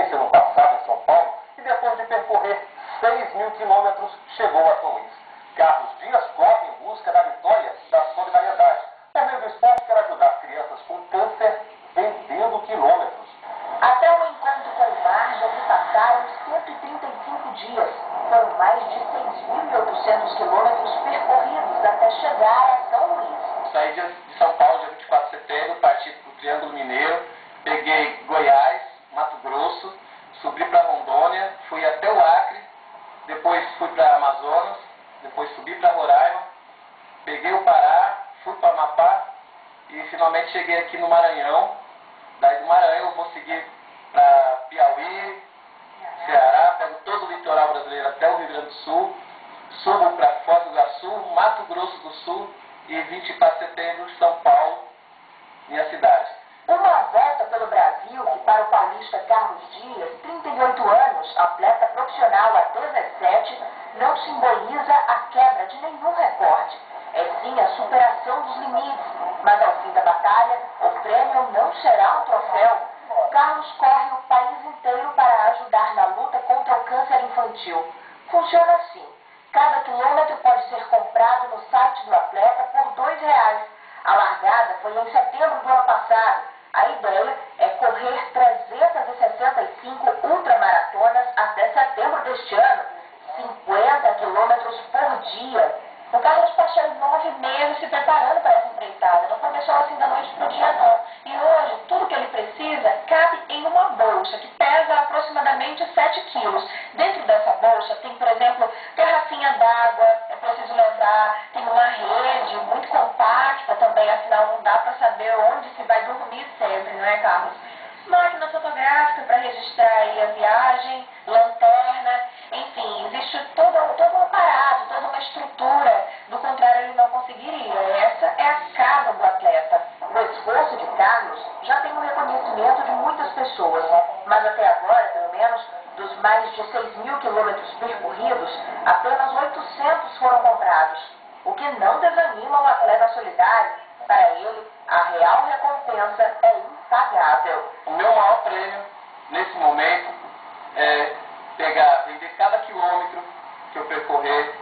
experiência no passado em São Paulo e depois de percorrer 6.000 quilômetros, chegou a São Luís. Carlos Dias corre em busca da vitória da solidariedade. Por meio do esporte, quer ajudar crianças com câncer vendendo quilômetros. Até o encontro com o mar já se passaram 135 dias. Foram mais de 6.800 quilômetros percorridos até chegar a São Luís. Saí de São Paulo, dia 24 de setembro, parti para o Triângulo Mineiro, peguei Goiás, Mato Grosso, subi para Rondônia, fui até o Acre, depois fui para Amazonas, depois subi para Roraima, peguei o Pará, fui para Amapá e finalmente cheguei aqui no Maranhão. Daí do Maranhão eu vou seguir para Piauí, Ceará, pego todo o litoral brasileiro até o Rio Grande do Sul, subo para Foz do Iguaçu, Mato Grosso do Sul e 24 de setembro, São Paulo, minha cidade. Uma volta pelo Brasil que para o paulista Carlos Dias, 38 anos, atleta profissional há 17, não simboliza a quebra de nenhum recorde. É sim a superação dos limites, mas ao fim da batalha, o prêmio não será um troféu. Carlos corre o país inteiro para ajudar na luta contra o câncer infantil. Funciona assim: cada quilômetro pode ser comprado no site do atleta por R$2. A largada foi em setembro do ano passado. A ideia é correr 365 ultramaratonas até setembro deste ano, 50 quilômetros por dia. O Carlos passou 9 meses se preparando para essa empreitada. Não começou assim da noite para o dia, não. E hoje, tudo que ele precisa cabe em uma bolsa que pesa aproximadamente 7 quilos. Dentro dessa bolsa tem, por exemplo, garrafinha d'água, é preciso lembrar, tem uma rede muito compacta também, afinal não dá para saber onde se vai dormir sempre, não é, Carlos? Máquina fotográfica para registrar aí a viagem, lanterna, enfim, existe todo um aparato, toda uma estrutura, do contrário ele não conseguiria. Essa é a casa do atleta. O esforço de Carlos já tem um reconhecimento de muitas pessoas, mas até agora, pelo menos, dos mais de 6.000 quilômetros percorridos, apenas 800 foram comprados, o que não desanima o atleta solidário. Para ele, a real recompensa é impagável. O meu maior prêmio, nesse momento, é vender cada quilômetro que eu percorrer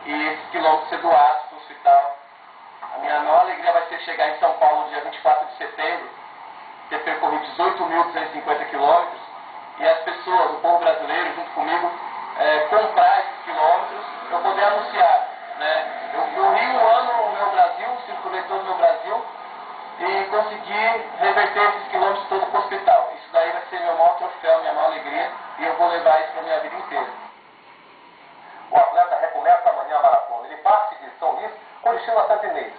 e esses quilômetros ser doados para o hospital. A minha maior alegria vai ser chegar em São Paulo dia 24 de setembro, ter percorrido 18.250 quilômetros e as pessoas, o povo brasileiro, junto comigo, comprar esses quilômetros para eu poder anunciar. Né? Eu corri um ano no meu Brasil, circulei todo o meu Brasil e consegui reverter esses quilômetros todos para o hospital. Isso daí vai ser meu maior troféu, minha maior alegria e eu vou levar isso para a minha vida inteira. O atleta recomeça amanhã a maratona. Ele parte de São Luís com destino a Santa Inês.